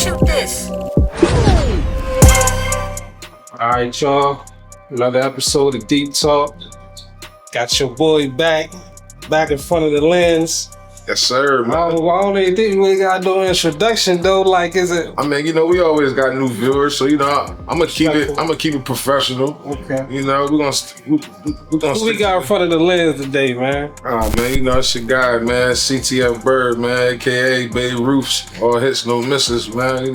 shoot this. Alright, y'all. Another episode of Deep Talk. Got your boy back in front of the lens. Yes, sir, man. I don't even think we gotta do an introduction though. Like, is it? I mean, we always got new viewers, so I'm gonna keep it professional. Okay. We're gonna Who we got in front of the lens today, man? Oh man, it's your guy, man, CTF Bird, man, aka Babe Roofs, all hits, no misses, man.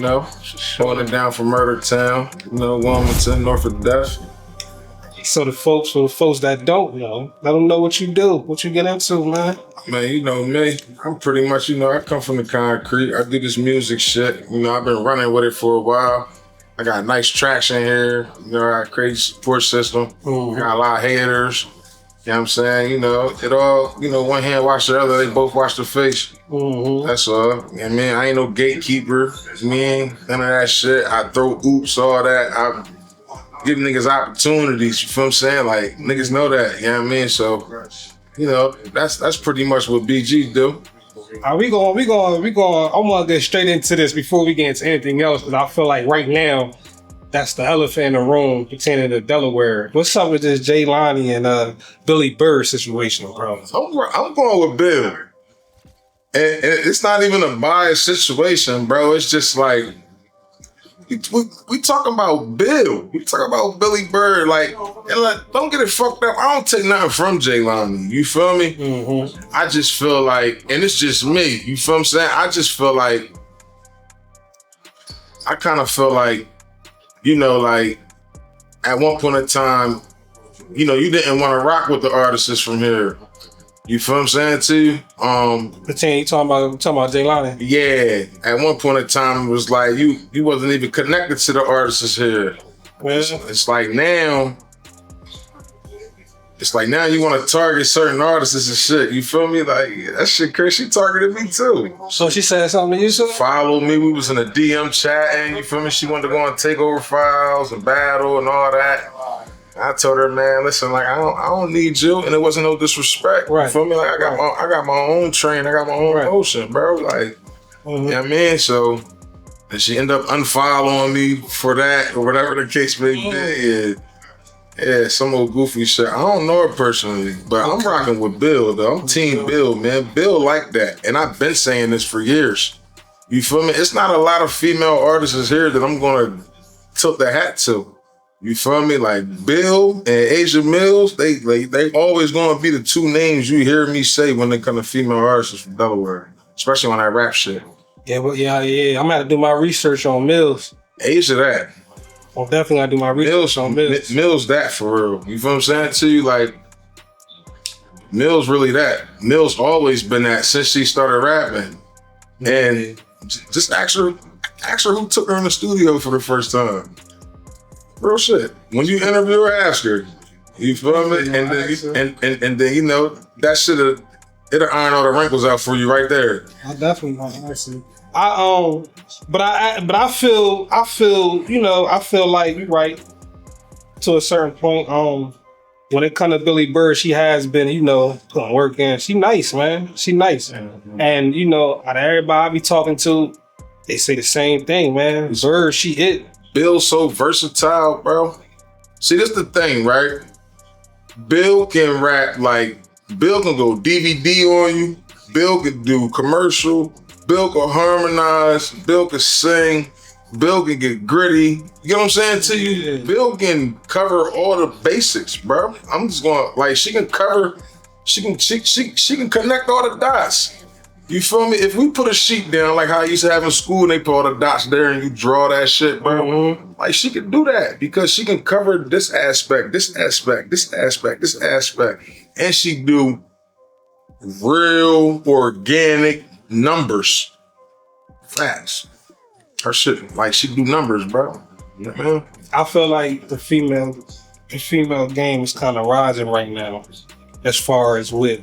Holding it down from Murder Town, Wilmington, north of death. So for the folks that don't know, let them know what you do, what you get into, man. Man, you know me. I'm pretty much, I come from the concrete. I do this music shit. I've been running with it for a while. I got nice traction here. I got a crazy support system. Mm-hmm. Got a lot of haters. You know what I'm saying? It all, one hand wash the other. They both wash the face. Mm-hmm. That's all. And man, I ain't no gatekeeper. None of that shit. I throw oops, all that. I give niggas opportunities. You feel what I'm saying? Like, niggas know that. You know what I mean? So, that's pretty much what BG do. We going. I want to get straight into this before we get into anything else, because I feel like right now, that's the elephant in the room pertaining to Delaware. What's up with this Jay Lonnie and Billy Bird situation, bro? I'm going with Bill. And it's not even a biased situation, bro. It's just like, we talking about Bill. We talking about Billy Bird. Don't get it fucked up. I don't take nothing from Jay Lonnie. You feel me? Mm-hmm. I just feel like, and it's just me. You feel what I'm saying? I just feel like, I kind of feel like, at one point in time, you didn't want to rock with the artists from here. You feel what I'm saying to you? You talking about Jay Lonnie? Yeah. At one point in time, it was like you wasn't even connected to the artists here. Well, It's like now you want to target certain artists and shit. You feel me? Like, that shit crazy. She targeted me too. so she said something to you, sir? Followed me. We was in a DM chatting. You feel me? She wanted to go on Takeover Files and battle and all that. I told her, man, listen, like, I don't need you, and it wasn't no disrespect. Right. You feel me? Like, I got my own train, I got my own motion, bro. Like, Mm-hmm. you know what I mean? So, and she ended up unfollowing me for that, or whatever the case may be. Yeah, some old goofy shit. I don't know her personally, but I'm rocking with Bill, though. I'm Team Bill, man. Bill like that, and I've been saying this for years. You feel me? It's not a lot of female artists here that I'm gonna tilt the hat to. You feel me? Like Bill and Asia Mills, they always gonna be the two names you hear me say when they come to female artists from Delaware, especially on that rap shit. Yeah, but yeah. I'm gonna have to do my research on Mills. Asia that. I'm definitely gonna do my research on Mills. Mills that for real. You feel what I'm saying to you? Like, Mills really that. Mills always been that since she started rapping. And just ask her who took her in the studio for the first time. Real shit. When you interview her, ask her. You feel me? And then that shit'll iron all the wrinkles out for you right there. I definitely want to ask you. But I feel like you're right to a certain point. When it comes to Billy Bird, she has been, putting work in. She nice, man. She nice. Mm-hmm. And out of everybody I be talking to, they say the same thing, man. Bird, she it. Bill's so versatile, bro. See, this the thing, right? Bill can rap, like, Bill can go DVD on you. Bill can do commercial. Bill can harmonize. Bill can sing. Bill can get gritty. You know what I'm saying to you? Yeah. Bill can cover all the basics, bro. I'm just going, like, she can connect all the dots. You feel me? If we put a sheet down like how I used to have in school and they put all the dots there and you draw that shit, bro. Mm-hmm. Like, she can do that because she can cover this aspect, this aspect, this aspect, this aspect. And she do real organic numbers. Facts. Her shit, like, she do numbers, bro. Yeah, man. I feel like the female game is kind of rising right now as far as with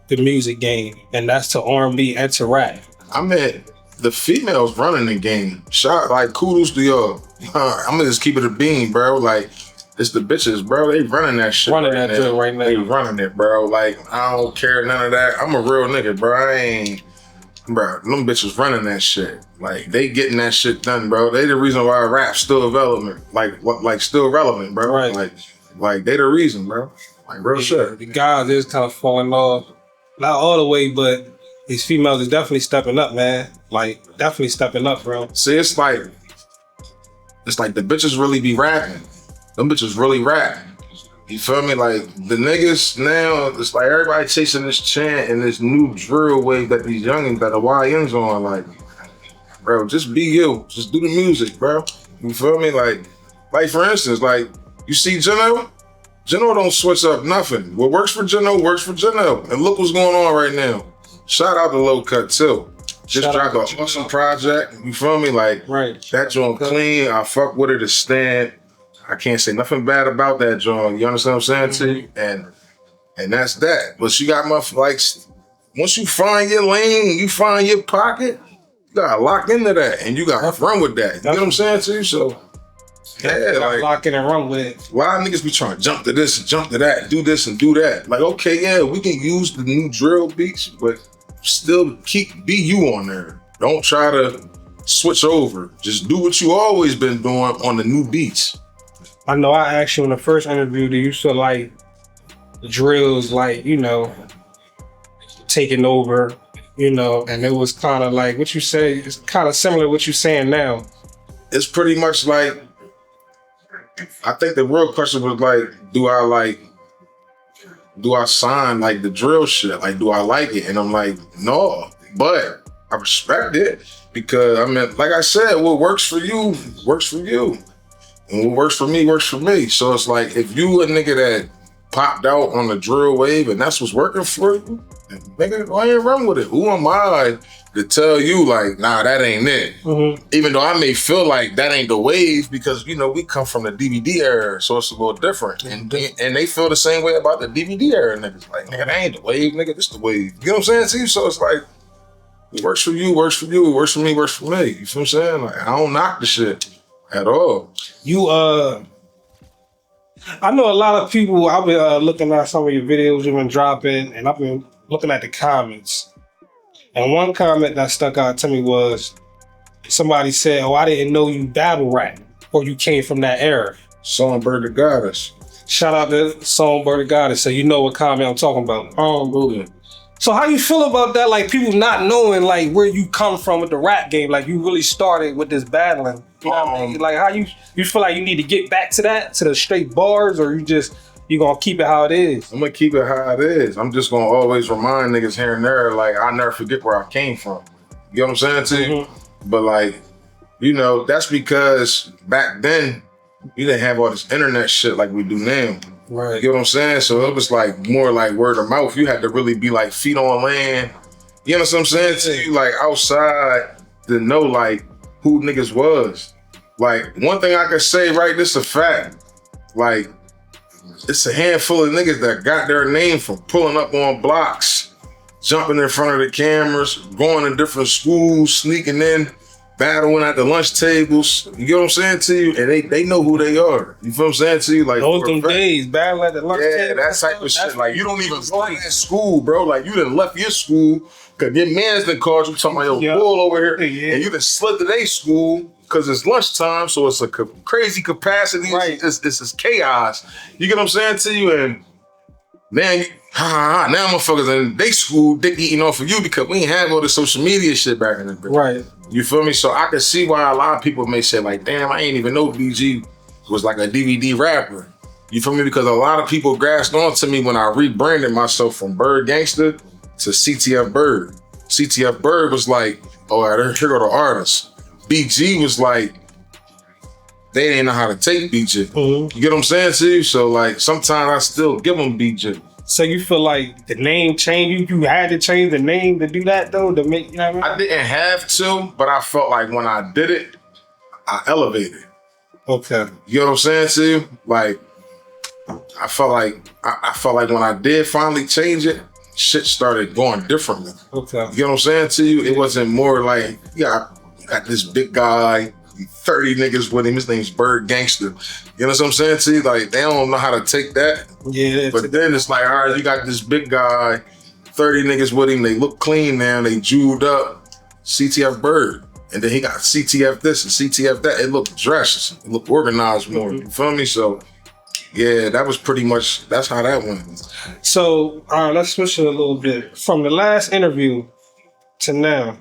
the music game, and that's to R&B and to rap. I mean, the females running the game. Kudos to y'all. I'm gonna just keep it a bean, bro. Like, it's the bitches, bro. They running that shit. Running that shit right now. They running it, bro. Like, I don't care none of that. I'm a real nigga, bro. bro, them bitches running that shit. Like, they getting that shit done, bro. They the reason why rap's still relevant. Like still relevant, bro. Right. Like they the reason, bro. Like, real shit. The guys is kind of falling off. Not all the way, but these females is definitely stepping up, man. Like, definitely stepping up, bro. See, it's like the bitches really be rapping. Them bitches really rap. You feel me? Like, the niggas now, it's like everybody chasing this chant and this new drill wave that these youngins, that the YNs on. Like, bro, just be you. Just do the music, bro. You feel me? Like for instance, like, you see Geno? Geno don't switch up nothing. What works for Geno works for Geno. And look what's going on right now. Shout out to Low Cut too. Just dropped an awesome project. You feel me? Like, right. That joint clean. I fuck with it to stand. I can't say nothing bad about that joint. You understand what I'm saying to you? And that's that. But you got like, once you find your lane, you find your pocket, you gotta lock into that and you gotta run with that. You know what I'm saying to you? So yeah, like, lock in and run with it. A lot of niggas be trying to jump to this and jump to that, do this and do that. Like, okay, yeah, we can use the new drill beats, but still be you on there. Don't try to switch over. Just do what you always been doing on the new beats. I know I asked you in the first interview, do you feel like drills, like, you know, taking over, you know, and it was kind of like what you say, it's kind of similar to what you're saying now. It's pretty much like, I think the real question was like, do I sign like the drill shit? Like, do I like it? And I'm like, no, but I respect it because, I mean, like I said, what works for you, works for you. And what works for me, works for me. So it's like, if you a nigga that popped out on the drill wave and that's what's working for you, nigga, go ahead and run with it. Who am I to tell you, like, nah, that ain't it? Mm-hmm. Even though I may feel like that ain't the wave because, you know, we come from the DVD era, so it's a little different. And they feel the same way about the DVD era niggas. Like, nigga, that ain't the wave, nigga, this the wave. You know what I'm saying to you? So it's like, it works for you, works for you, it works for me, works for me. You feel what I'm saying? Like, I don't knock the shit at all. I know a lot of people, I've been looking at some of your videos you've been dropping, and I've been looking at the comments. And one comment that stuck out to me was, somebody said, oh, I didn't know you battle rap, or you came from that era. Songbird the Goddess. Shout out to Songbird the Goddess, so you know what comment I'm talking about. So how you feel about that? Like, people not knowing like where you come from with the rap game, like you really started with this battling. You know what I mean? Like, how you feel like you need to get back to that, to the straight bars, or you gonna keep it how it is? I'm gonna keep it how it is. I'm just gonna always remind niggas here and there, like, I never forget where I came from. You know what I'm saying to you? But like, you know, that's because back then you didn't have all this internet shit like we do now. Right. You know what I'm saying? So it was like more like word of mouth. You had to really be like feet on land. You know what I'm saying to you? Like outside to know like who niggas was. Like, one thing I can say, right, this is a fact. Like, it's a handful of niggas that got their name from pulling up on blocks, jumping in front of the cameras, going to different schools, sneaking in, battling at the lunch tables. You get what I'm saying to you? And they know who they are. You feel what I'm saying to you? Like, those them days, battling at the lunch table. Yeah, that type of shit. Like, you don't even go to that school, bro. Like, you done left your school because your man's done called you talking about your bull over here. Yeah. And you done slid to their school because it's lunchtime, so it's a crazy capacity. Right. It's chaos. You get what I'm saying to you? And man, now motherfuckers in they school dick eating off of you because we ain't have all the social media shit back in the day. Right. You feel me? So I can see why a lot of people may say like, damn, I ain't even know BG was like a DVD rapper. You feel me? Because a lot of people grasped onto me when I rebranded myself from Bird Gangster to CTF Bird. CTF Bird was like, oh, here go the artists. BG was like, they didn't know how to take BG. You get what I'm saying to you? So like, sometimes I still give them BG. So you feel like the name changed? You had to change the name to do that though, to make, you know what I mean? I didn't have to, but I felt like when I did it, I elevated. Okay. You know what I'm saying to you? Like, I felt like when I did finally change it, shit started going differently. Okay. You know what I'm saying to you? It wasn't more like, got this big guy, 30 niggas with him, his name's Bird Gangster. You know what I'm saying to you? Like, they don't know how to take that. Yeah. But then it's like, all right, you got this big guy, 30 niggas with him. They look clean now. They jeweled up. CTF Bird. And then he got CTF this and CTF that. It looked dressed. It looked organized more. You feel me? So, yeah, that was pretty much, that's how that went. So, let's switch it a little bit. From the last interview to now,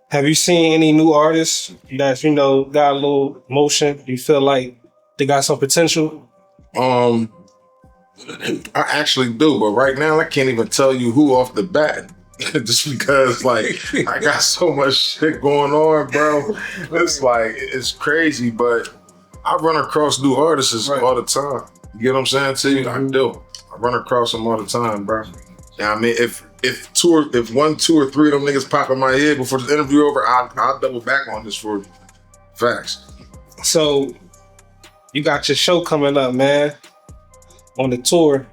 have you seen any new artists that's, got a little motion? You feel like they got some potential? I actually do, but right now I can't even tell you who off the bat. Just because, like, I got so much shit going on, bro. It's crazy, but I run across new artists all the time. You get what I'm saying to you? I do. I run across them all the time, bro. Yeah, I mean, if 1, 2, or 3 of them niggas pop in my head before the interview over, I'll double back on this for you. Facts. So, you got your show coming up, man, on the tour.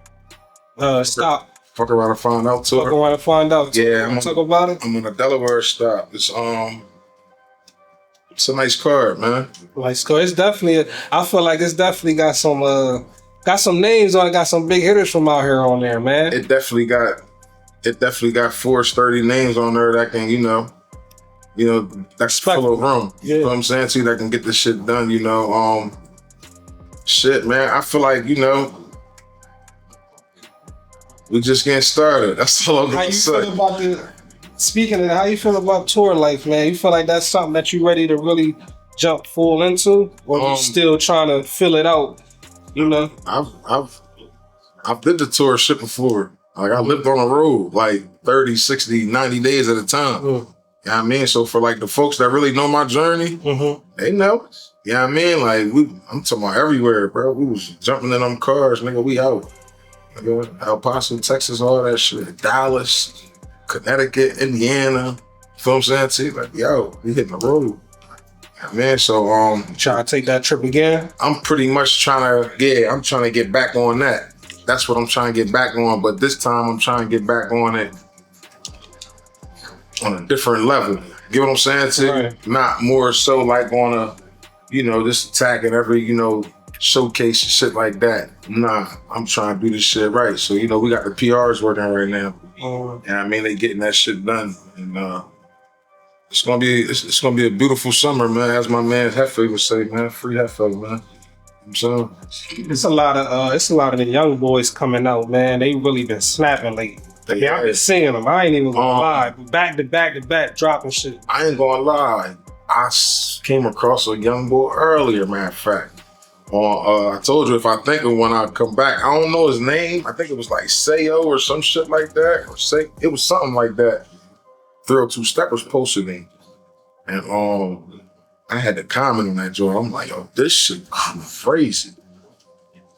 Stop. Fuck around and find out tour. Fuck around and find out. Yeah, I'm talk about it. I'm on a Delaware stop. It's a nice card, man. Nice card. It's definitely. I feel like it's definitely got some names on it. Got some big hitters from out here on there, man. It definitely got 4 sturdy names on there that can, that's full of room. Yeah. You know what I'm saying to you, that can get this shit done. Shit, man. I feel like we just getting started. That's all I'm gonna say. Speaking of that, how you feel about tour life, man? You feel like that's something that you ready to really jump full into, or you still trying to fill it out? I've did the tour shit before. Like I lived on the road like 30, 60, 90 days at a time. You know what I mean? So for like the folks that really know my journey, they know. You know what I mean? Like I'm talking about everywhere, bro. We was jumping in them cars, nigga. We out. Nigga, El Paso, Texas, all that shit. Dallas, Connecticut, Indiana. You feel what I'm saying? See, like, yo, we hitting the road. Man, so trying to take that trip again? I'm pretty much trying to get back on that. That's what I'm trying to get back on, but this time I'm trying to get back on it on a different level. You get what I'm saying to you? Right. Not more so like on a, just attacking every, showcase and shit like that. Nah, I'm trying to do this shit right. So, we got the PRs working right now. And I mean, they getting that shit done. And it's gonna be a beautiful summer, man. As my man Hefe would say, man, free Hefe, man. So it's a lot of the young boys coming out, man. They really been snapping lately. Yeah, I've been seeing them. I ain't even gonna lie. Back to back, dropping shit. I ain't gonna lie. I came across a young boy earlier, matter of fact. I told you if I think of one, I'll come back. I don't know his name. I think it was like Sayo or some shit like that. It was something like that. 302 Steppers posted me. And I had to comment on that joint. I'm like, yo, this shit crazy.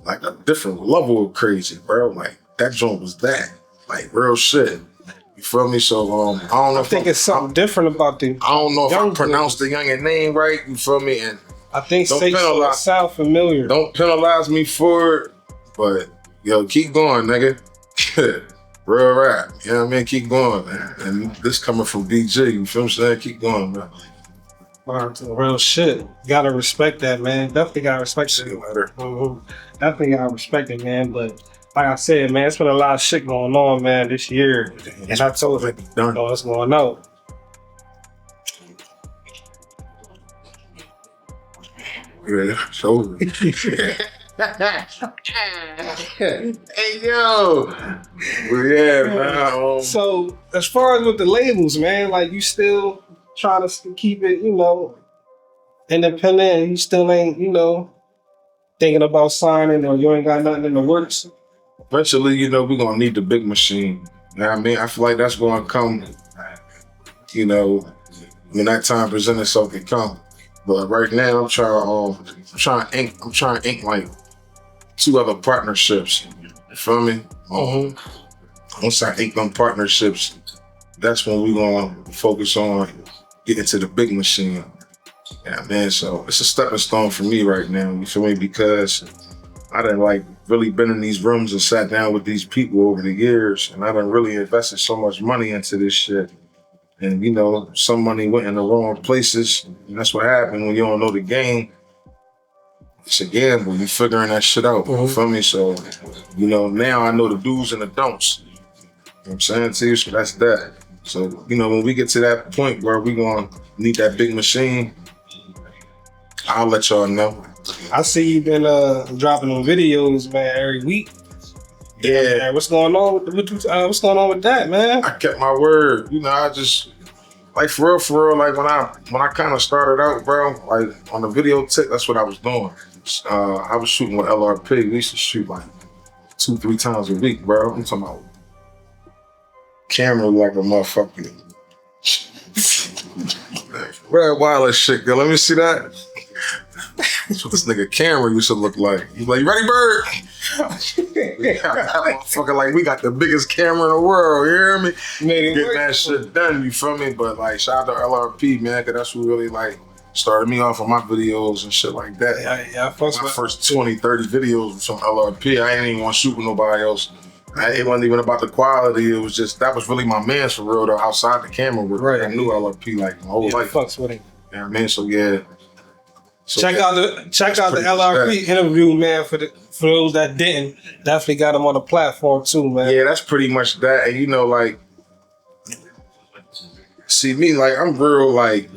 Like a different level of crazy, bro. Like that joint was that. Like real shit. You feel me? So I don't know. I think it's something different about the. I don't know if I pronounced the youngin' name right. You feel me? And I think Sayo sound familiar. Don't penalize me for it, but yo, keep going, nigga. Real rap. You know what I mean? Keep going, man. And this coming from DJ. You feel what I'm saying? Keep going, man. Real shit. Gotta respect that, man. Definitely gotta respect it. Definitely gotta respect it, man. But like I said, man, it's been a lot of shit going on, man, this year. And I told you, what's going on. Yeah, so. Hey, yo. Well, yeah, man. So, as far as with the labels, man, like you still trying to keep it, independent, and you still ain't, thinking about signing, or you ain't got nothing in the works? Eventually, we're going to need the big machine. You know what I mean? I feel like that's going to come, when that time presents itself, it come. But right now, I'm trying to ink like 2 other partnerships. You feel me? Once I ink them partnerships, that's when we're going to focus on getting to the big machine. Yeah, man. So it's a stepping stone for me right now. You feel me? Because I done really been in these rooms and sat down with these people over the years, and I done really invested so much money into this shit. And some money went in the wrong places, and that's what happened when you don't know the game. It's a gamble. You figuring that shit out. You feel me? So, now I know the do's and the don'ts. I'm saying to you, so that's that. So, you know, when we get to that point where we gonna need that big machine, I'll let y'all know. I see you been dropping them videos, man, every week. Yeah. Man, what's going on what's going on with that, man? I kept my word. You know, I just like for real, like when I kind of started out, bro, like on the video tip, that's what I was doing. I was shooting with LRP. We used to shoot like 2-3 times a week, bro. I'm talking about camera like a motherfucker. Where that wireless shit go? Let me see that. That's what this nigga camera used to look like. He's like, you ready, bird? That motherfucker like we got the biggest camera in the world, you hear me? Getting that shit done, you feel me? But like shout out to LRP, man, cause that's who really like started me off on my videos and shit like that. Yeah, my first 20, 30 videos was from LRP. I ain't even want to shoot with nobody else. It wasn't even about the quality. It was just, that was really my man's for real though, outside the camera. Right. I knew LRP like my whole life. Fucks with him. You know what I mean? So yeah. So check out the LRP interview, man. For those that didn't, definitely got him on the platform too, man. Yeah, that's pretty much that. And you know, like, see me, like I'm real, like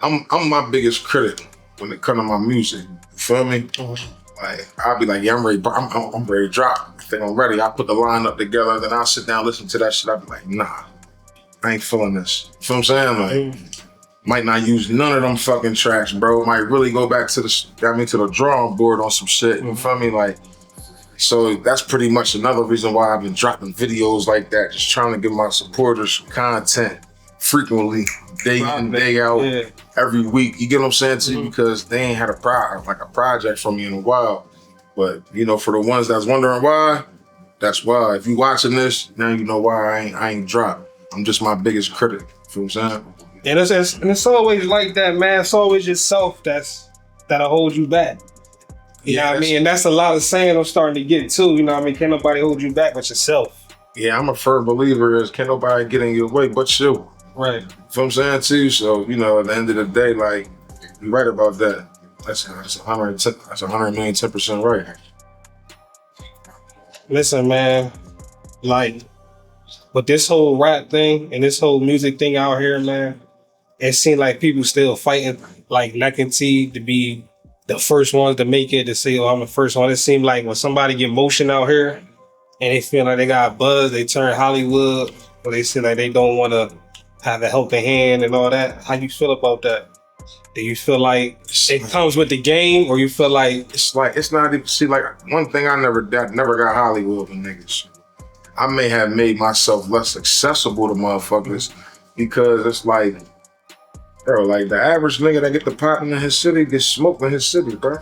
I'm my biggest critic when it comes to my music. You feel me? Mm-hmm. Like I'll be like, yeah, I'm ready. I'm ready to drop. If I'm ready, I put the line up together. Then I'll sit down, listen to that shit. I'll be like, nah, I ain't feeling this. You feel what I'm saying? Like. Might not use none of them fucking tracks, bro. Might really go back to the drawing board on some shit. You feel me? Like, so that's pretty much another reason why I've been dropping videos like that, just trying to give my supporters content frequently, day in, day out, every week. You get what I'm saying to you? Because they ain't had a project from me in a while. But you know, for the ones that's wondering why, that's why. If you watching this, now you know why I ain't dropped. I'm just my biggest critic. You feel what I'm saying? And it's always like that, man. It's always yourself that'll hold you back. You know what I mean? And that's a lot of saying I'm starting to get too. You know what I mean? Can't nobody hold you back but yourself. Yeah, I'm a firm believer is can't nobody get in your way but you. Right. You know what I'm saying too? So, you know, at the end of the day, like, you're right about that. That's 110% right. Listen, man, like, with this whole rap thing and this whole music thing out here, man, it seems like people still fighting like neck and teeth to be the first ones to make it, to say, oh, I'm the first one. It seems like when somebody get motion out here and they feel like they got buzz, they turn Hollywood, or they feel like they don't want to have a helping hand and all that. How you feel about that? Do you feel like it comes with the game, or you feel like it's not even, see, like one thing I never got Hollywood with niggas. I may have made myself less accessible to motherfuckers because it's like, bro, like the average nigga that get the popping in his city gets smoked in his city, bro.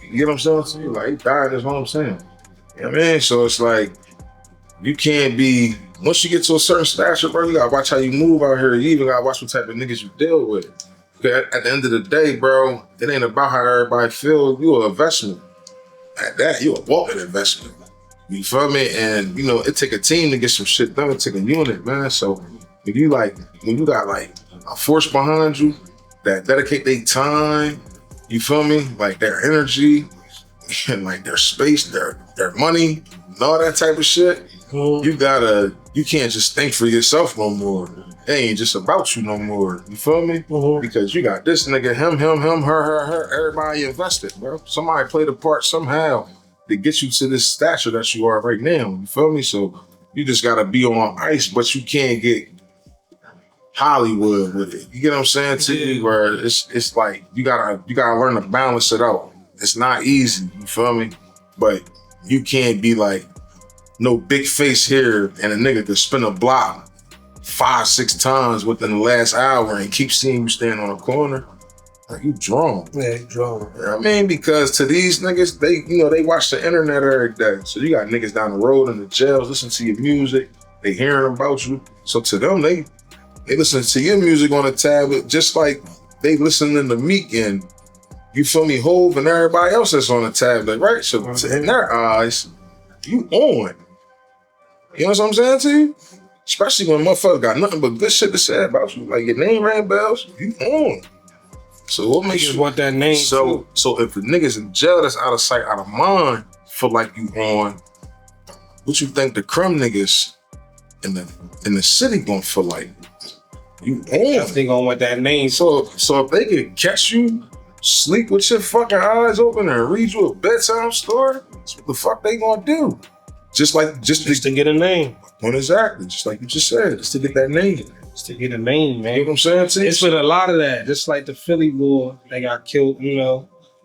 You get what I'm saying? Like, he died, is what I'm saying. You know what I mean? So it's like, you can't be, once you get to a certain stature, bro, you gotta watch how you move out here. You even gotta watch what type of niggas you deal with. Because at the end of the day, bro, it ain't about how everybody feels. You an investment. At that, you a walking investment. You feel me? And you know, it take a team to get some shit done. It take a unit, man. So when you got like a force behind you that dedicate their time, you feel me? Like their energy and like their space, their money, and all that type of shit. You can't just think for yourself no more. It ain't just about you no more. You feel me? Because you got this nigga, him, her, everybody invested, bro. Somebody played a part somehow to get you to this stature that you are right now. You feel me? So you just gotta be on ice, but you can't get Hollywood with it. You get what I'm saying to you? Where it's like you gotta learn to balance it out. It's not easy, you feel me? But you can't be like no big face here and a nigga could spin a block 5-6 times within the last hour and keep seeing you stand on a corner. Like, you drunk. Yeah, you drunk. You know what I mean? Because to these niggas, they watch the internet every day. So you got niggas down the road in the jails listen to your music. They hearing about you. So to them, they listen to your music on a tablet just like they listening to Meek and, you feel me, Hove and everybody else that's on the tablet, right? So in their eyes, you on. You know what I'm saying to you? Especially when motherfuckers got nothing but good shit to say about you. Like your name rang bells, you on. So what makes you want that name? So if the niggas in jail that's out of sight, out of mind, feel like you on, what you think the crumb niggas in the city gonna feel like you on. They gonna want that name. So if they can catch you sleep with your fucking eyes open and read you a bedtime story, that's what the fuck they gonna do? Just to get a name. Exactly, just like you just said, just to get that name. Just to get a name, man. You know what I'm saying? It's with a lot of that. Just like the Philly boy that got killed,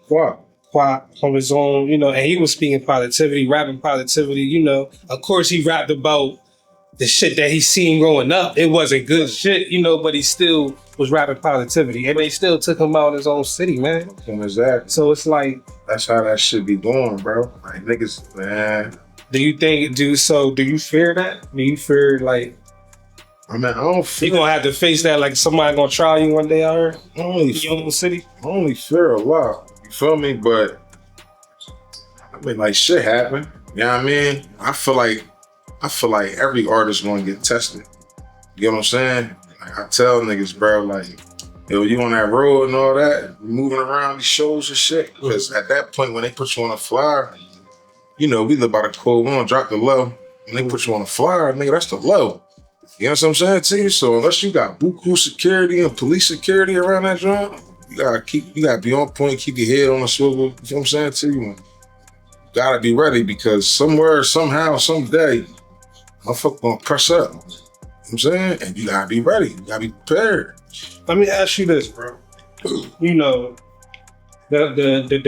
Why? on his own, and he was speaking positivity, rapping positivity, Of course, he rapped about the shit that he seen growing up. It wasn't good shit, but he still was rapping positivity. And they still took him out of his own city, man. Exactly. So it's like... That's how that shit be going, bro. Like, niggas, man. Do you fear that? Do you fear, like... I mean, I don't fear... You gonna have to face that, like somebody gonna try you one day out here in your own city? I only fear a lot. You feel me? But, I mean, like, shit happen. You know what I mean? I feel like every artist gonna get tested. You know what I'm saying? Like, I tell niggas, bro, like, yo, you on that road and all that, moving around these shows and shit. Because at that point, when they put you on a flyer, we live by the code, we don't drop the low. When they put you on a flyer, nigga, that's the low. You know what I'm saying to you? So unless you got buku security and police security around that joint, you gotta be on point, keep your head on a swivel. You know what I'm saying to you? You gotta be ready because somewhere, somehow, someday, motherfucker gonna press up. You know what I'm saying? And you gotta be ready. You gotta be prepared. Let me ask you this, bro. The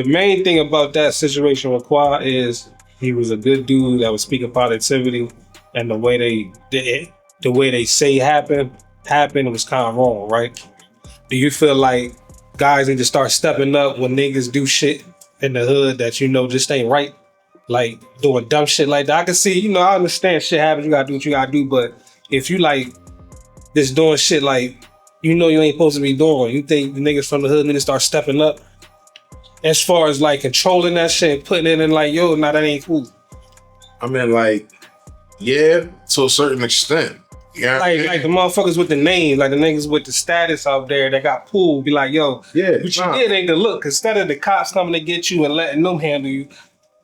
main thing about that situation with Qua is he was a good dude that was speaking positivity, and the way they did it, the way they say happened was kind of wrong, right? Do you feel like guys need to start stepping up when niggas do shit in the hood that just ain't right? Like doing dumb shit like that. I can see, I understand shit happens, you gotta do what you gotta do, but if you like just doing shit like you ain't supposed to be doing, you think the niggas from the hood need to start stepping up as far as like controlling that shit and putting it in like, yo, nah, that ain't cool. I mean, like, yeah, to a certain extent. Yeah, like the motherfuckers with the name, like the niggas with the status out there that got pulled, be like, yo, what you did ain't the look. Instead of the cops coming to get you and letting them handle you,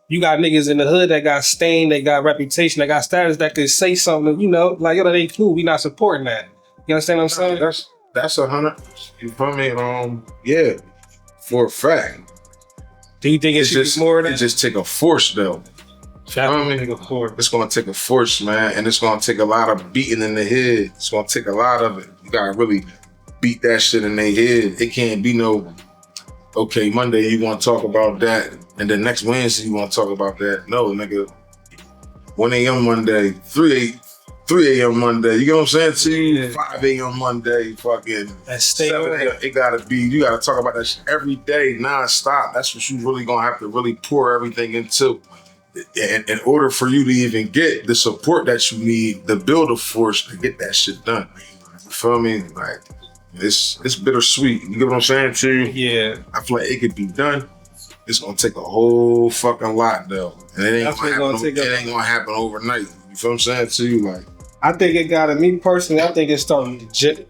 you got niggas in the hood that got stained, they got reputation, they got status that could say something, like, yo, that ain't cool. We not supporting that. You understand what I'm saying? That's 100. You feel me? Yeah, for a fact. Do you think it should be more of that? It just take a force though. It's gonna take a force, man, and it's gonna take a lot of beating in the head. It's gonna take a lot of it. You gotta really beat that shit in their head. It can't be no, okay, Monday you wanna talk about that, and then next Wednesday you wanna talk about that. No, nigga. 1 a.m. Monday, 3 a.m. Monday, you know what I'm saying to you? Yeah. 5 a.m. Monday, fucking That stay 7 on. a.m. It gotta be, you gotta talk about that shit every day, non-stop. That's what you really gonna have to really pour everything into. In order for you to even get the support that you need, to build a force to get that shit done. You feel me? Like, it's bittersweet. You get what I'm saying to you? Yeah. I feel like it could be done. It's gonna take a whole fucking lot though. And it ain't gonna happen overnight. You feel what I'm saying to you? Like, I think it gotta, me personally, I think it's starting with the jail.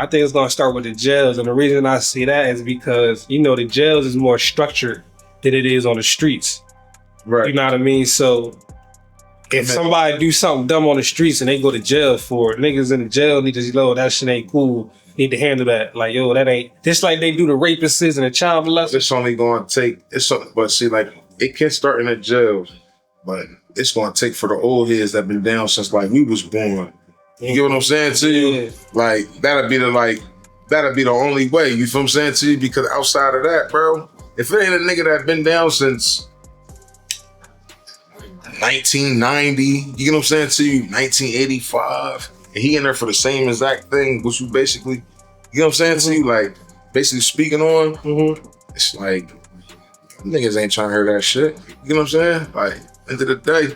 I think it's gonna start with the jails. And the reason I see that is because, the jails is more structured than it is on the streets. right. You know what I mean? So if somebody do something dumb on the streets and they go to jail for it, niggas in the jail need to know that shit ain't cool. Need to handle that. Like, yo, that ain't, just like they do the rapists and the child molesters. It's only gonna take, but see, like, it can start in the jails, but it's gonna take for the old heads that been down since like we was born. You get what I'm saying to you? Yeah. Like, that'll be the only way. You feel what I'm saying to you? Because outside of that, bro, if it ain't a nigga that been down since 1990, you get what I'm saying to you? 1985, and he in there for the same exact thing, which you basically, you know what I'm saying to you? Like, basically speaking on, it's like, niggas ain't trying to hear that shit. You know what I'm saying? Like, end of the day,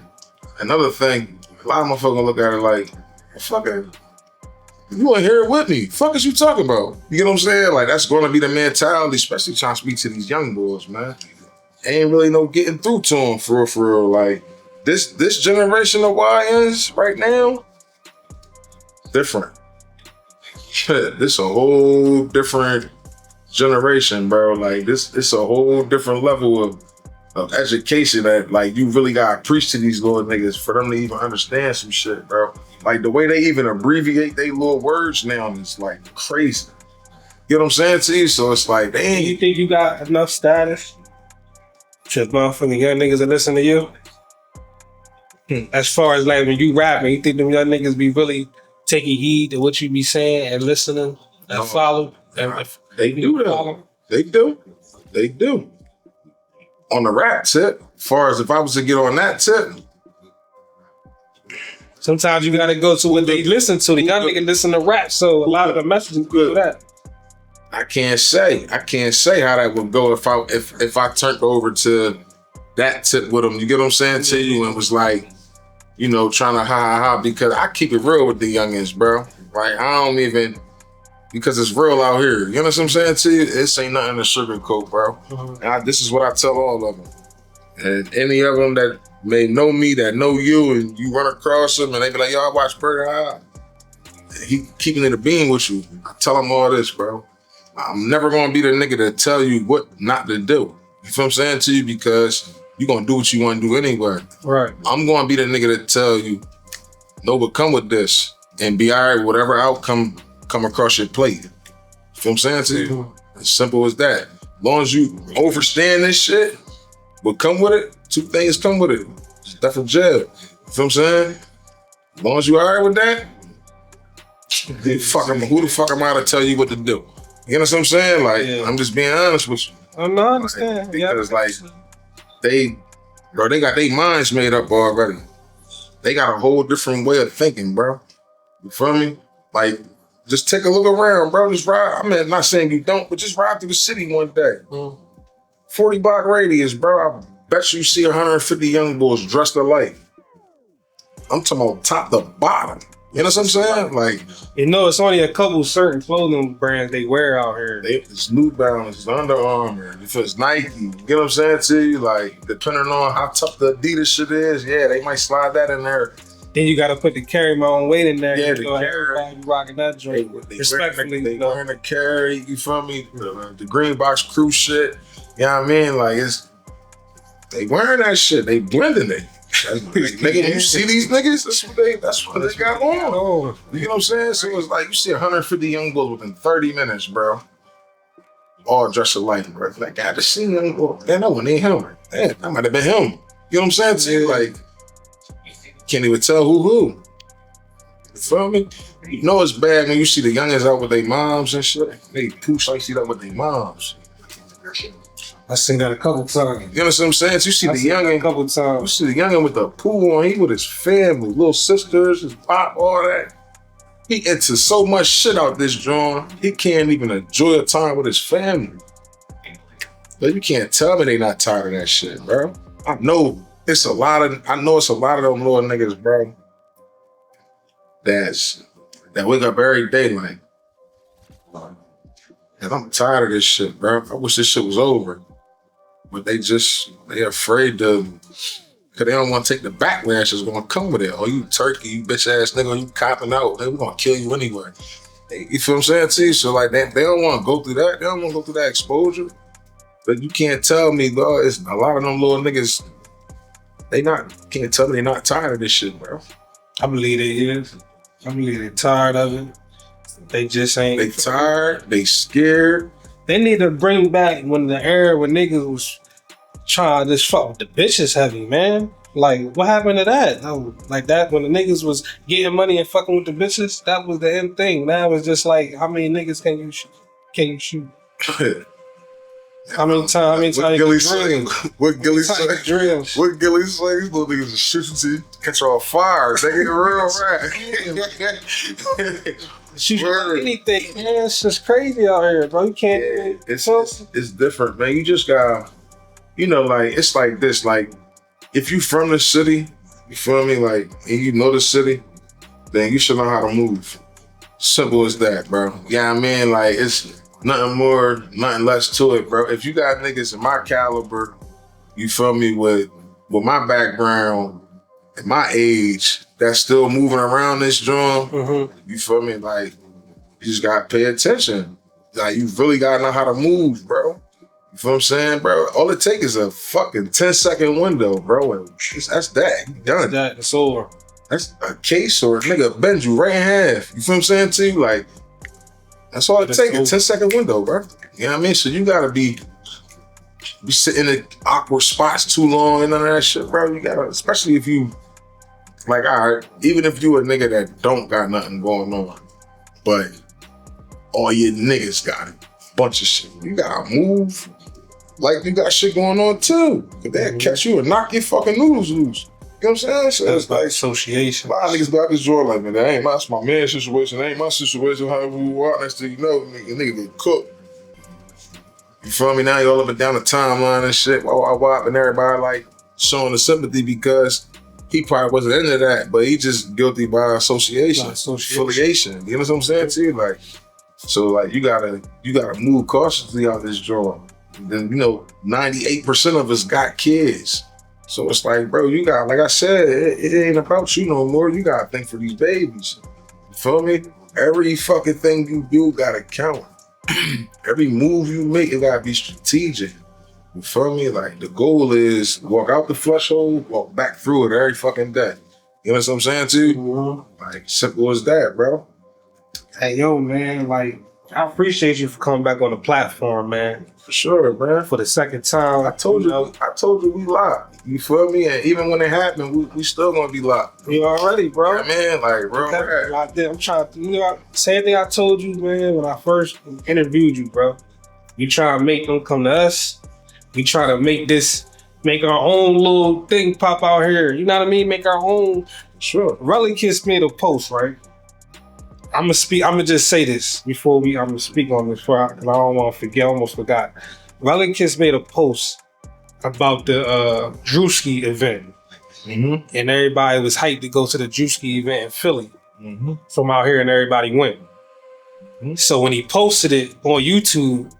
another thing, a lot of motherfuckers gonna look at it like, fucking, you ain't here with me. Fuck is you talking about? You get what I'm saying? Like, that's gonna be the mentality, especially trying to speak to these young boys, man. Ain't really no getting through to them for real. Like, this generation of YNs right now, different. This a whole different generation, bro. Like, this a whole different level of education that, like, you really gotta preach to these little niggas for them to even understand some shit, bro. Like the way they even abbreviate their little words now is like crazy. You know what I'm saying to you? So it's like, You dang. think you got enough status to motherfucking young niggas that listen to you? As far as like when you rapping, you think them young niggas be really taking heed to what you be saying and listening and follow? They do though. They do. They do. On the rap tip, as far as if I was to get on that tip, Sometimes you gotta go to what they listen to. The young nigga listen to rap, so a lot of the messages go to that. I can't say how that would go if I turned over to that tip with them. You get what I'm saying to you? And was like, you know, trying to ha because I keep it real with the youngins, bro. Like I don't even because it's real out here. You know what I'm saying to you? This ain't nothing to sugarcoat, bro. This is what I tell all of them. And any of them that may know me, that know you, and you run across them, and they be like, "Yo, I watch Burger." He keeping it a bean with you. I tell them all this, bro. I'm never gonna be the nigga to tell you what not to do. You feel what I'm saying to you? Because you gonna do what you want to do anyway. Right. I'm gonna be the nigga to tell you, no, but come with this and be all right with whatever outcome come across your plate. You feel what I'm saying to you? As simple as that. As long as you understand this shit, but come with it, two things come with it. Stuff in jail. You feel what I'm saying? As long as you all right with that, who the fuck am I to tell you what to do? You know what I'm saying? Like, I'm just being honest with you. I understand. Like, because like, they got their minds made up already. They got a whole different way of thinking, bro. You feel me? Like, just take a look around, bro. Just ride. I mean, not saying you don't, but just ride through the city one day. 40 block radius, bro. I bet you see 150 young boys dressed alike. I'm talking about top to bottom. You know what I'm saying? Like, you know, it's only a couple certain clothing brands they wear out here. It's New Balance, it's Under Armour, if it's Nike. You get what I'm saying to you? Like, depending on how tough the Adidas shit is, yeah, they might slide that in there. Then you got to put the carry my own weight in there. Yeah, you know, everybody rocking that joint. Respectfully, they wearing the carry. You feel me? The Green Box Crew shit. You know what I mean? Like they wearing that shit. They blending it. Nigga, you see these niggas? That's what they got on. You know what I'm saying? So it's like you see 150 young boys within 30 minutes, bro. All dressed alike, bro. Like I just seen young boy. Man, that wasn't him. Man, that might have been him. You know what I'm saying to you? Like, can't even tell who. You feel me? You know it's bad when you see the youngins out with their moms and shit. They push like see that with their moms. I seen that a couple times. You know what I'm saying? So you see the youngin' a couple times. You see the youngin' with the pool on. He with his family, little sisters, his pop, all that. He into so much shit out this joint. He can't even enjoy a time with his family. But you can't tell me they not tired of that shit, bro. I know it's a lot of them little niggas, bro. That wake up every day like, and I'm tired of this shit, bro. I wish this shit was over. But they afraid to, cause they don't want to take the backlash that's gonna come with it. Oh, you turkey, you bitch ass nigga, you copping out. They gonna kill you anyway. You feel what I'm saying to you? So like they don't want to go through that. They don't want to go through that exposure. But you can't tell me, bro, it's a lot of them little niggas, can't tell me they not tired of this shit, bro. I believe they is. I believe they tired of it. They just ain't. They tired, they scared. They need to bring back when the era when niggas was trying to just fuck with the bitches heavy, man. Like, what happened to that? Like that when the niggas was getting money and fucking with the bitches, that was the end thing. Now it's just like, how many niggas can you shoot? How many times? What Gilly say? What Gilly say? What Gilly say? These little niggas just shooting to you, catch you on fire. They get real right. Shoot anything, man. It's just crazy out here, bro. You can't. It's different, man. You just got, like it's like this. Like if you from the city, you feel me? Like and you know the city, then you should know how to move. Simple as that, bro. Yeah, I mean, like it's nothing more, nothing less to it, bro. If you got niggas in my caliber, you feel me, with my background and my age, that's still moving around this joint, you feel me? Like, you just gotta pay attention. Like, you really gotta know how to move, bro. You feel what I'm saying, bro? All it takes is a fucking 10-second window, bro. And that's that. You done. That's over. that's a case or a nigga bend you right in half. You feel what I'm saying to you? Like, that's all it takes, a 10-second window, bro. You know what I mean? So you gotta be sitting in awkward spots too long and none of that shit, bro. You gotta, especially if you, like, all right, even if you a nigga that don't got nothing going on, but all your niggas got a bunch of shit. You gotta move like you got shit going on too. Cause they'll catch you and knock your fucking noodles loose. You know what I'm saying? So That's it's like association. a lot of niggas got this joy like, man, that ain't my man's situation, that ain't my situation, however we walk, next thing you know, nigga get cooked. You feel me? Now you all up and down the timeline and shit, wop, and everybody like showing the sympathy because he probably wasn't into that, but he just guilty by association. Affiliation. You know what I'm saying to you? Like, so like you gotta move cautiously out this drawer. Then 98% of us got kids. So it's like, bro, you got, like I said, it ain't about you no more. You gotta think for these babies. You feel me? Every fucking thing you do gotta count. Every move you make, it gotta be strategic. You feel me? Like the goal is walk out the flush hole, walk back through it every fucking day. You know what I'm saying to you? Mm-hmm. Like simple as that, bro. Hey, yo, man, like, I appreciate you for coming back on the platform, man. For sure, man. For the second time. I told you we locked. You feel me? And even when it happened, we still gonna be locked. You already, bro. Yeah, man, like, bro. I'm trying to, same thing I told you, man, when I first interviewed you, bro. You try to make them come to us. We try to make our own little thing pop out here. You know what I mean? Make our own. Sure. Relicus made a post, right? I'm gonna just say this before I'm gonna speak on this, because I don't want to forget. I almost forgot. Relicus made a post about the Drewski event. Mm-hmm. And everybody was hyped to go to the Drewski event in Philly. Mm-hmm. From out here, and everybody went. Mm-hmm. So when he posted it on YouTube,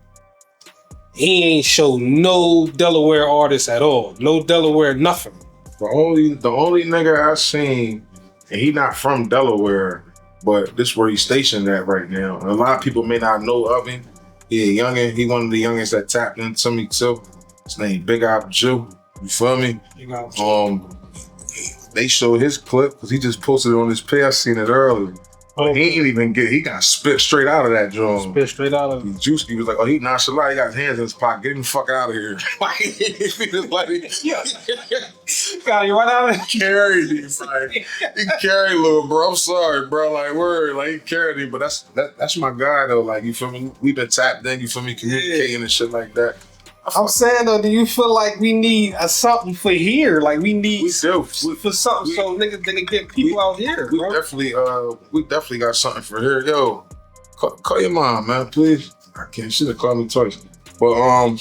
he ain't show no Delaware artists at all. No Delaware, nothing. The only nigga I seen, and he not from Delaware, but this where he's stationed at right now. And a lot of people may not know of him. He a youngin'. He one of the youngins that tapped into me too. His name Big Op Jew. You feel me? They showed his clip because he just posted it on his page. I seen it earlier. But he ain't even he got spit straight out of that joint. Spit straight out of it. Juicy was like, oh, he nonchalant. He got his hands in his pocket. Get him the fuck out of here. Got you right out of it. Carried him, like, he carried little bro. I'm sorry, bro. Like, word, like he carried him, but that's my guy though. Like, you feel me? We been tapped in. You feel me? Communicating and shit like that. I'm saying though, do you feel like we need something for here? Like we need for something so niggas can get people out here. We bro. definitely got something for here. Yo, call your mom, man, please. I can't. She done called me twice. But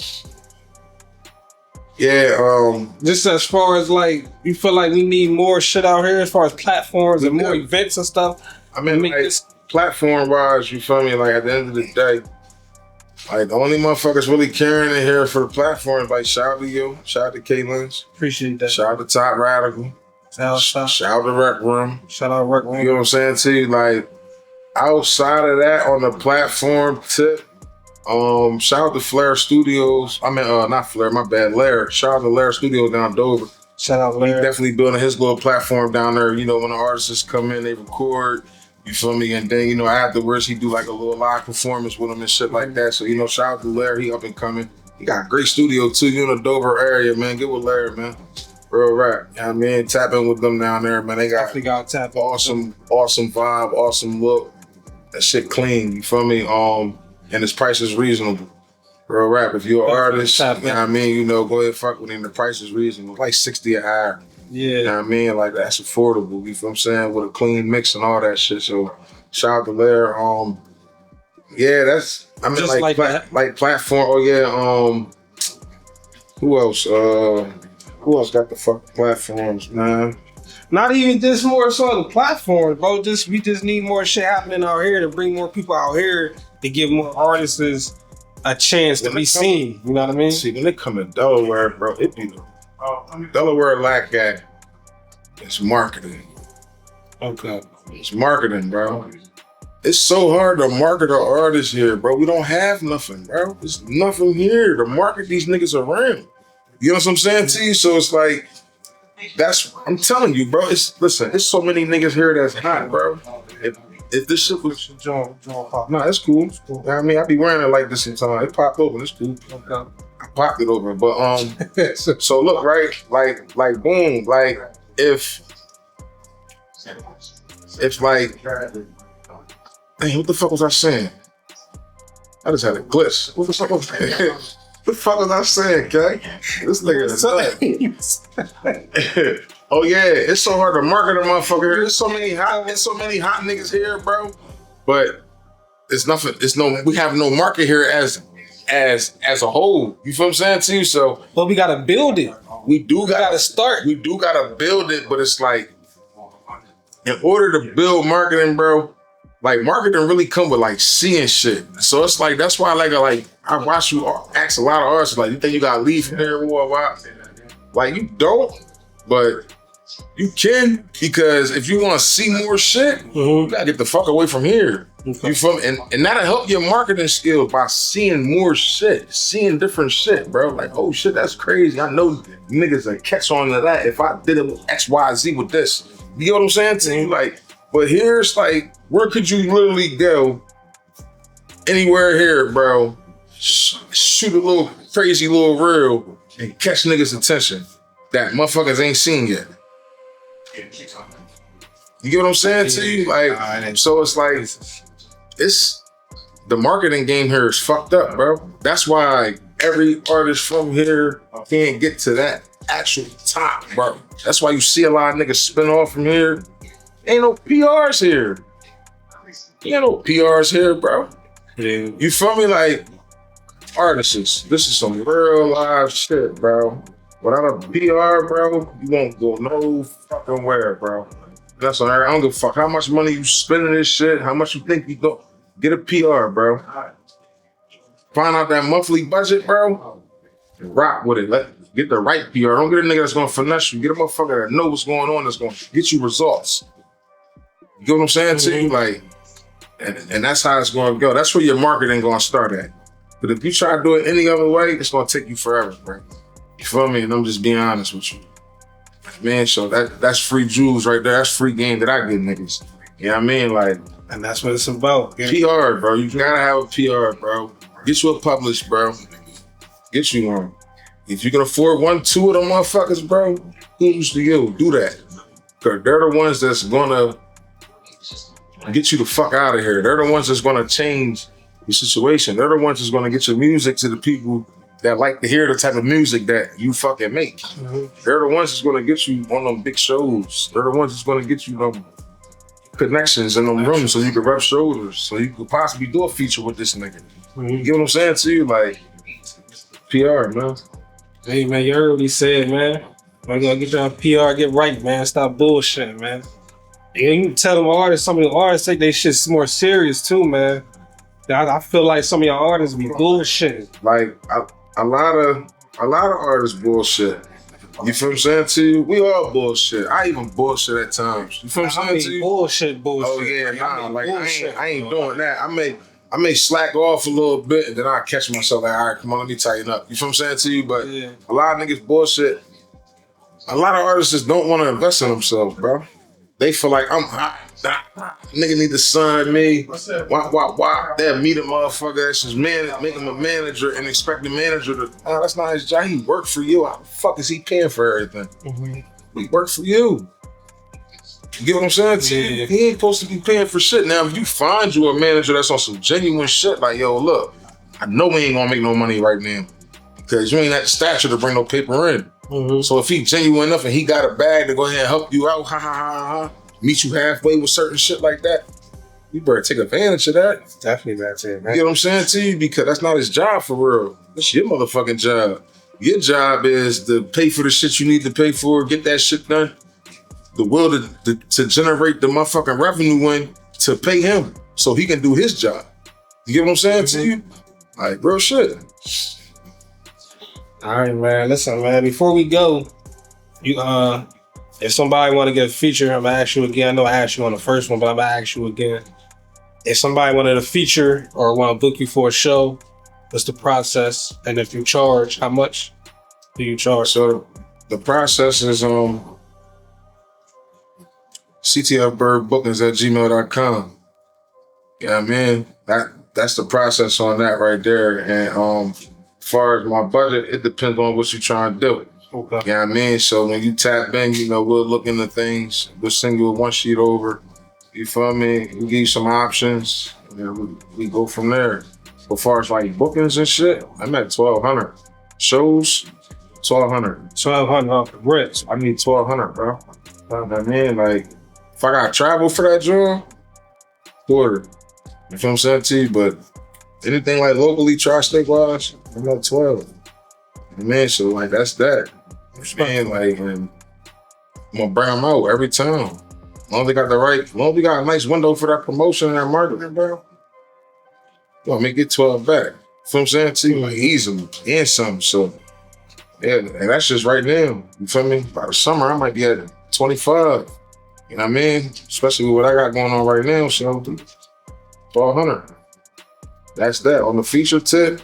just as far as like, you feel like we need more shit out here as far as platforms and more events and stuff. I mean, like, platform wise, you feel me? Like at the end of the day, like the only motherfuckers really carrying it here for the platform, like shout out to you, shout out to K-Lens. Appreciate that. Shout out to Top Radical. Shout out to Rec Room. Shout out to Rec Room. You know what I'm saying to you? Like outside of that on the platform tip, shout out to Flair Studios. I mean, not Flair, my bad, Lair. Shout out to Lair Studios down Dover. Shout out to Lair. He's definitely building his little platform down there. You know, when the artists come in, they record. You feel me? And then, afterwards, he do like a little live performance with him and shit like that. So, shout out to Larry. He up and coming. He got a great studio, too. You in the Dover area, man. Get with Larry, man. Real rap. You know what I mean? Tap in with them down there, man. They got awesome vibe, awesome look. That shit clean. You feel me? And his price is reasonable. Real rap. If you're an artist, you know what I mean? Go ahead, fuck with him. The price is reasonable. Like 60 an hour. Yeah. You know what I mean? Like, that's affordable. You feel what I'm saying? With a clean mix and all that shit. So, shout out to Lair. That's, I mean, just like platform. Oh, yeah. Who else? Who else got the fucking platforms, man? Not even just more so the platforms, bro. We just need more shit happening out here to bring more people out here to give more artists a chance to be seen. You know what I mean? See, when they come to Delaware, bro, it be Delaware lack at it's marketing. Okay. It's marketing, bro. It's so hard to market our artists here, bro. We don't have nothing, bro. There's nothing here to market these niggas around. You know what I'm saying to you? So it's like, I'm telling you, bro. Listen, it's so many niggas here that's hot, bro. If this shit was nah, it's cool. It's cool. I mean, I be wearing it like this sometimes. It popped open. It's cool. Okay. I popped it open, but so look, right? Like boom, like if like, hey, what the fuck was I saying? I just had a glitch. What the fuck was the fuck was I saying, okay? This nigga is nuts. Oh yeah, it's so hard to market a motherfucker here. There's so many hot niggas here, bro. But it's nothing. We have no market here as a whole. You feel what I'm saying to you? So, but we gotta build it. We gotta start. We do gotta build it, but it's like, in order to build marketing, bro, like marketing really come with like seeing shit. So it's like, that's why I watch you ask a lot of artists, like, you think you gotta leave from here or what? Like, you don't, but you can, because if you want to see more shit, you gotta get the fuck away from here. Okay. You feel me? And that'll help your marketing skills by seeing more shit, seeing different shit, bro. Like, oh shit, that's crazy. I know niggas that catch on to that if I did it with X, Y, Z with this. You get what I'm saying to you? Like, but here's like, where could you literally go? Anywhere here, bro. Shoot a little crazy little reel and catch niggas' attention that motherfuckers ain't seen yet. You get what I'm saying to you? Like, so it's like, it's the marketing game here is fucked up, bro. That's why every artist from here can't get to that actual top, bro. That's why you see a lot of niggas spin off from here. Ain't no PRs here. Ain't no PRs here, bro. Yeah. You feel me? Like, artists, this is some real live shit, bro. Without a PR, bro, you won't go no fucking where, bro. That's all right. I don't give a fuck how much money you spending this shit, how much you think you go. Get a PR, bro. Find out that monthly budget, bro. And rock with it. Get the right PR. Don't get a nigga that's gonna finesse you. Get a motherfucker that knows what's going on, that's gonna get you results. You get what I'm saying to you? Like, and that's how it's gonna go. That's where your marketing gonna start at. But if you try to do it any other way, it's gonna take you forever, bro. You feel me? And I'm just being honest with you. Man, so that's free jewels right there. That's free game that I get niggas. You know what I mean? Like, and that's what it's about. Yeah. PR, bro. You gotta have a PR, bro. Get you a published, bro. Get you one. If you can afford 1, 2 of them motherfuckers, bro, kudos to you. Do that. Cause they're the ones that's gonna get you the fuck out of here. They're the ones that's gonna change your situation. They're the ones that's gonna get your music to the people that like to hear the type of music that you fucking make. They're the ones that's gonna get you on them big shows. They're the ones that's gonna get you them connections in them rooms so you can rub shoulders, so you could possibly do a feature with this nigga. You get what I'm saying to you? Like, PR, man. Hey, man, you heard what he said, man. I'm gonna get your PR, get right, man. Stop bullshitting, man. And you can tell them artists, some of the artists take they shit more serious too, man. I feel like some of your artists be bullshitting. Like, a lot of artists bullshit. You feel what I'm saying to you? We all bullshit. I even bullshit at times. You feel what I'm saying to you? Bullshit. Oh yeah, nah. Like, I ain't doing that. I may slack off a little bit and then I catch myself like, all right, come on, let me tighten up. You feel what I'm saying to you? But a lot of niggas bullshit. A lot of artists just don't want to invest in themselves, bro. They feel like I'm hot. Nigga need to sign me. Why? They'll meet a motherfucker that's just make him a manager and expect the manager to, that's not his job. He worked for you. How the fuck is he paying for everything? He worked for you. You get what I'm saying? Yeah. He ain't supposed to be paying for shit. Now, if you find you a manager that's on some genuine shit, like, yo, look, I know we ain't gonna make no money right now because you ain't at the stature to bring no paper in. So if he genuine enough and he got a bag to go ahead and help you out, meet you halfway with certain shit like that, you better take advantage of that. Definitely that's it, man. You get what I'm saying to you? Because that's not his job for real. That's your motherfucking job. Your job is to pay for the shit you need to pay for, get that shit done. The will to generate the motherfucking revenue in to pay him so he can do his job. You get what I'm saying to you? Like, real shit. All right, man. Listen, man, before we go, you if somebody want to get a feature, I'm gonna ask you again. I know I asked you on the first one, but I'm gonna ask you again. If somebody wanted a feature or want to book you for a show, what's the process? And if you charge, how much do you charge? So The process is ctfbirdbookings@gmail.com. Yeah, I mean that's the process on that right there. And as far as my budget, it depends on what you're trying to do. Okay. Yeah, I mean, so when you tap in, we'll look into things. We'll send you a one sheet over. You feel me? We'll give you some options. And we go from there. As far as like bookings and shit, I'm at 1,200. Shows, 1,200. 1,200 bricks. I need 1,200, bro. I mean, like, if I gotta travel for that joint, quarter. You feel what I'm saying to you? But anything like locally, tri-state wise, I'm at 12. Man, so like that's that. Man, like, and I'm gonna bring them out every time. As long as they got as long as we got a nice window for that promotion and that marketing, bro. You want me to get 12 back. You feel what I'm saying to you? Like easily and something. So yeah, and that's just right now. You feel me? By the summer, I might be at 25. You know what I mean? Especially with what I got going on right now. So 1,200. That's that. On the feature tip,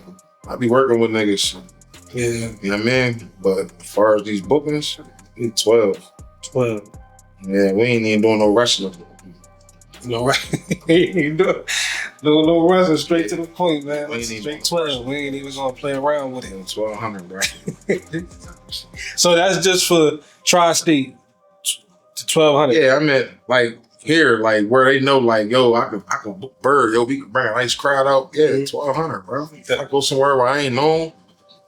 I be working with niggas. Yeah. You know what I mean? But as far as these bookings, we 12. 12. Yeah, we ain't even doing no wrestling. No, right. no wrestling, straight to the point, man. We ain't even Straight 12. We ain't even gonna play around with it. 1,200, bro. So that's just for tri-state to 1,200. Yeah, I meant like here, like where they know, like, yo, I can book Bird, yo, we can bring a nice crowd out. Yeah, 1,200, bro. If I go somewhere where I ain't known,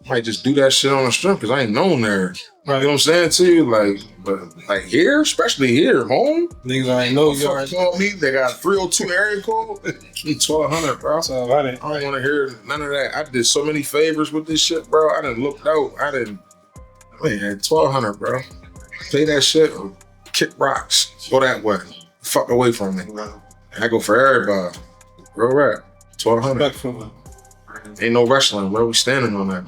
I might just do that shit on the strip because I ain't known there. Right. You know what I'm saying to you? Like, but like here, especially here, home. Niggas already know you already call me. They got 302 area code. 1,200, bro. 1,200. I don't want to hear none of that. I did so many favors with this shit, bro. I done looked out. Man, 1,200, bro. Pay that shit or kick rocks. Go that way. Fuck away from me. I go for everybody. Real rap. 1,200. Respectful. Ain't no wrestling, bro. We standing on that.